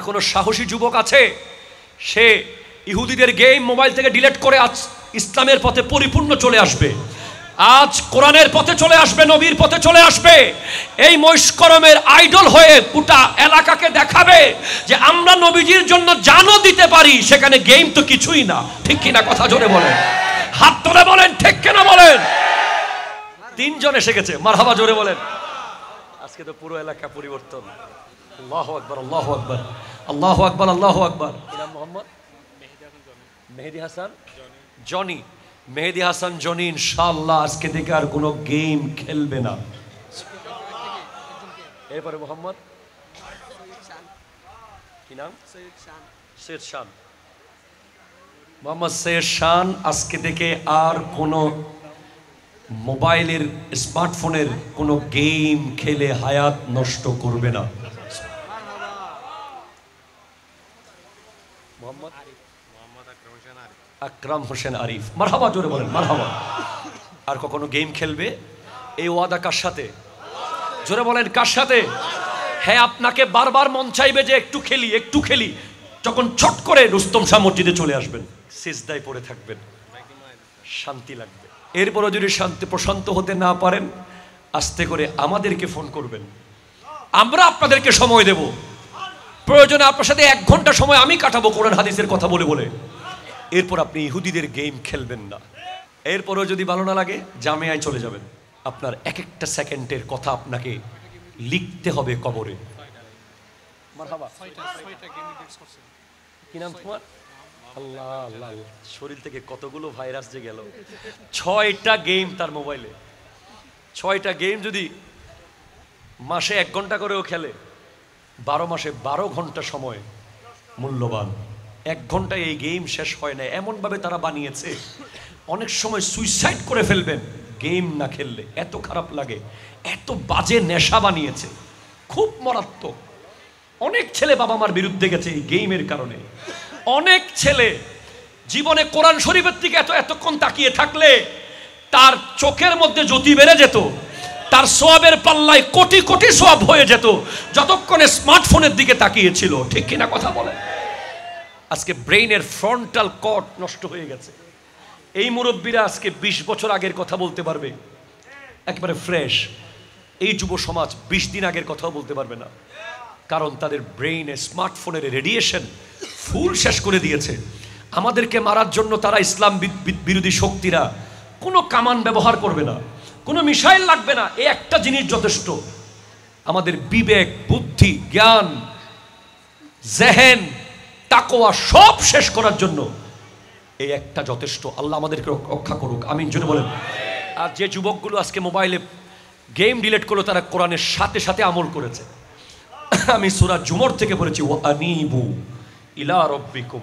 কোনো সাহসী যুবক আছে সে ইহুদিদের গেম মোবাইল থেকে ডিলিট করে আজ ইসলামের পথে পরিপূর্ণ চলে আসবে, আজ কোরআনের পথে চলে আসবে, নবীর পথে চলে আসবে, এই মহিষ্করমের আইডল হয়ে গোটা এলাকাকে দেখাবে যে আমরা নবীজির জন্য জানও দিতে পারি, সেখানে গেম তো কিছুই না। ঠিক কিনা কথা জোরে বলেন, হাত তুলে বলেন ঠিক কিনা বলেন। তিনজন এসে গেছে, মারহাবা জোরে বলেন। আজকে তো পুরো এলাকা পরিবর্তন। আল্লাহু আকবার, আল্লাহু আকবার, আল্লাহু আকবার, আল্লাহু আকবার। নাম মোহাম্মদ মেহেদী হাসান জনি। মেহেদী হাসান জনি ইনশাআল্লাহ আজকে থেকে আর কোনো গেম খেলবে না। এরপরে মোহাম্মদ কি নাম? সৈয়দ শান। মোহাম্মদ সৈয়দ শান আজকে থেকে আর কোনো মোবাইলের স্মার্টফোনের কোনো গেম খেলে হায়াত নষ্ট করবে না। মোহাম্মদ আকরাম হোসেন আরিফ, মারহাবা জোরে বলেন মারহাবা। আর কখনো গেম খেলবে এই ওয়াদা কার সাথে? জোরে বলেন কার সাথে? হ্যাঁ, আপনাকে বারবার মন চাইবে যে একটু খেলি একটু খেলি, যখন ছট করে রুস্তম শাহ মসজিদে চলে আসবেন, সিজদায় পড়ে থাকবেন, শান্তি লাগবে। এরপরও যদি শান্তি প্রশান্ত হতে না পারেন আস্তে করে আমাদেরকে ফোন করবেন, আমরা আপনাদেরকে সময় দেব, প্রয়োজনে আপনার সাথে 1 ঘন্টা সময় আমি কাটাবো কোরআন হাদিসের কথা বলে বলে। এরপর আপনি ইহুদিদের গেম খেলবেন না। এরপরও যদি ভালো না লাগে জামিয়ায় চলে যাবেন, আপনার এক একটা সেকেন্ডের কথা আপনাকে লিখতে হবে কবরে। মারহাবা। কি নাম তোমার? আল্লাহ আল্লাহ, শরীর থেকে কতগুলো ভাইরাস যে গেল। 6টা গেম তার মোবাইলে। 6টা গেম যদি মাসে 1 ঘন্টা করেও খেলে, 12 মাসে 12 ঘন্টা সময় মূল্যবান। 1 ঘন্টায় এই গেম শেষ হয় না, এমনভাবে তারা বানিয়েছে অনেক সময় সুইসাইড করে ফেলবেন গেম না খেললে, এত খারাপ লাগে, এত বাজে নেশা বানিয়েছে, খুব মারাত্মক। অনেক ছেলে বাবা মার বিরুদ্ধে গেছে এই গেমের কারণে। অনেক ছেলে জীবনে কোরআন শরীফের দিকে এতক্ষণ তাকিয়ে থাকলে তার চোখের মধ্যে জ্যোতি বেড়ে যেত, তার সোয়াবের পাল্লায় কোটি কোটি সোয়াব হয়ে যেত যতক্ষণে স্মার্টফোনের দিকে তাকিয়েছিল। ঠিক কিনা কথা বলে? আজকে ব্রেইনের ফ্রন্টাল কর্ড নষ্ট হয়ে গেছে। এই মুরব্বীরা আজকে 20 বছর আগের কথা বলতে পারবে একেবারে ফ্রেশ, এই যুব সমাজ 20 দিন আগের কথাও বলতে পারবে না, কারণ তাদের ব্রেইনে স্মার্টফোনের রেডিয়েশন ফুল শেষ করে দিয়েছে। আমাদেরকে মারার জন্য তারা ইসলাম বিরোধী শক্তিরা কোনো কামান ব্যবহার করবে না, কোনো মিসাইল লাগবে না, এই একটা জিনিস যথেষ্ট। আমাদের বিবেক, বুদ্ধি, জ্ঞান, জেহেন, তাকওয়া সব শেষ করার জন্য এই একটা যথেষ্ট। আল্লাহ আমাদেরকে রক্ষা করুক, আমিন জোরে বলেন। আর যে যুবকগুলো আজকে মোবাইলে গেম ডিলিট করলো তারা কোরআনের সাথে সাথে আমল করেছে। আমি সূরা জুমর থেকে পড়েছি, ওয়া আনিবু ইলা রাব্বিকুম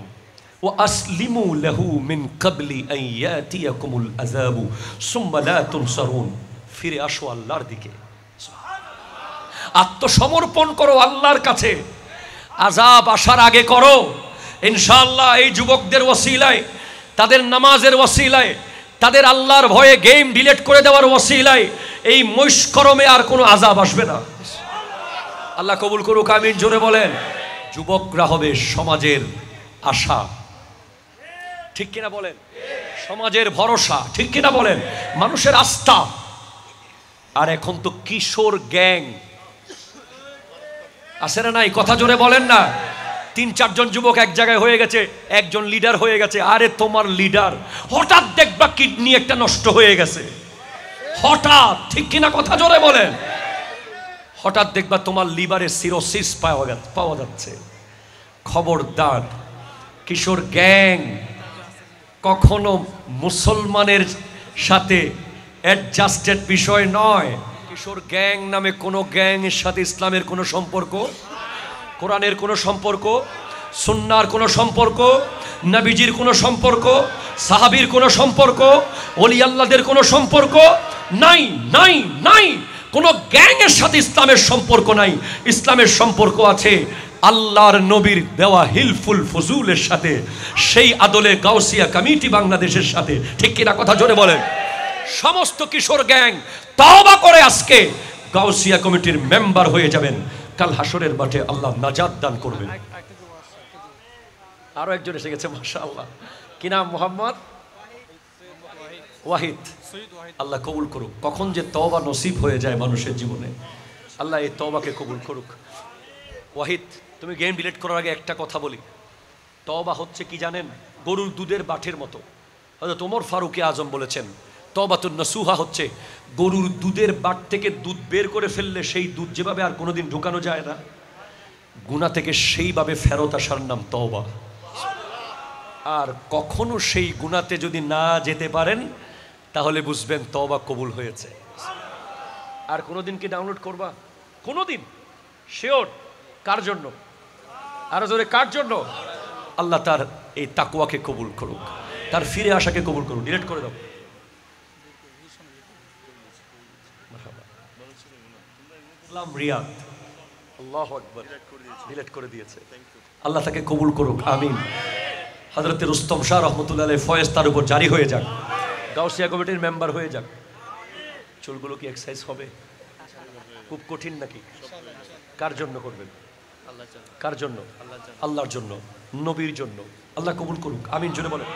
ওয়া আসলিমু লাহু মিন ক্বাবলি আন ইয়াতিয়াকুমুল আযাবু সুম্মা লা তুনসারুন। ফিরে আসো আল্লাহর দিকে, আত্মসমর্পণ করো আল্লাহর কাছে, আযাব আসার আগে করো। ইনশাআল্লাহ এই যুবকদের ওসিলায়, তাদের নামাজের ওসিলায়, তাদের আল্লাহর ভয়ে গেম ডিলিট করে দেওয়ার ওসিলায় এই মহিষ্করমে আর কোনো আযাব আসবে না। আল্লাহ কবুল করুক, আমিন জোরে বলেন। যুবকরা হবে সমাজের আশা, ঠিক কিনা বলেন? সমাজের ভরসা, ঠিক কিনা বলেন? মানুষের আস্থা। আর এখন তো কিশোর গ্যাং আছে না নাই? কথা জোরে বলেন না। 3-4 জন যুবক এক জায়গায় হয়ে গেছে, একজন লিডার হয়ে গেছে। আরে তোমার লিডার, হঠাৎ দেখবা কিডনি একটা নষ্ট হয়ে গেছে, হঠাৎ, ঠিক কিনা কথা জোরে বলেন? হঠাৎ দেখবা তোমার লিভারে সিরোসিস পাওয়া যাচ্ছে। খবরদার, কিশোর গ্যাং কখনো মুসলমানের সাথে অ্যাডজাস্টেড বিষয় নয়। কিশোর গ্যাং নামে কোনো গ্যাংয়ের সাথে ইসলামের কোনো সম্পর্ক, কোরআনের কোনো সম্পর্ক, সুন্নাহর কোনো সম্পর্ক, নবীজির কোনো সম্পর্ক, সাহাবীর কোনো সম্পর্ক, ওলি আল্লাহদের কোনো সম্পর্ক নাই, নাই, নাই। কোনো গ্যাংয়ের সাথে ইসলামের সম্পর্ক নাই। ইসলামের সম্পর্ক আছে আল্লাহর নবীর দেওয়া হিলফুল ফজুলের সাথে, সেই আদলে গাউসিয়া কমিটি বাংলাদেশের সাথে, ঠিক কিনা কথা জোরে বলেন? সমস্ত কিশোর গ্যাং তওবা করে আজকে গাউসিয়া কমিটির মেম্বার হয়ে যাবেন, কাল হাসরের মাঠে আল্লাহ নাজাত দান করবেন। আরো একজন এসে গেছে মাশাআল্লাহ। কি নাম? মোহাম্মদ ওয়াহিদ। আল্লাহ কবুল করুক। কখন যে তওবা নসিব হয়ে যায় মানুষের জীবনে, আল্লাহ এই তওবাকে কবুল করুক। ওয়াহিদ, তুমি গেম ডিলিট করার আগে একটা কথা বলি, তওবা হচ্ছে কি জানেন? গরুর দুধের বাটের মতো। হযরত ওমর ফারুক আজম বলেছেন, তওবাতুন নসুহা হচ্ছে গরুর দুধের বাট থেকে দুধ বের করে ফেললে সেই দুধ যেভাবে আর কোনোদিন ঢুকানো যায় না, গুনাহ থেকে সেইভাবে ফেরত আসার নাম তওবা। আর কখনো সেই গুনাহতে যদি না যেতে পারেন তাহলে বুঝবেন তওবা কবুল হয়েছে। আর কোনোদিন কি ডাউনলোড করবা? কোনোদিন? শিওর? কার জন্য? আরো জোরে, কার জন্য? আল্লাহ তার এই তাকওয়াকে কবুল করুক, তার ফিরে আসাকে কবুল করুক। ডিলিট করে দাও। রিয়াদ, আল্লাহু আকবার, ডিলিট করে দিয়েছে। আল্লাহ তাকে কবুল করুক, আমিন। হযরতে রুস্তম শাহ রহমতুল্লাহ আলাইহি ফয়েজ তার উপর জারি হয়ে যাক, গাউসিয়া কমিটির মেম্বার হয়ে যাক। চুলগুলো কি এক্সারসাইজ হবে? খুব কঠিন নাকি? কার জন্য করবেন? কার জন্য? আল্লাহর জন্য, নবীর জন্য। আল্লাহ কবুল করুক, আমিন জোরে বলেন।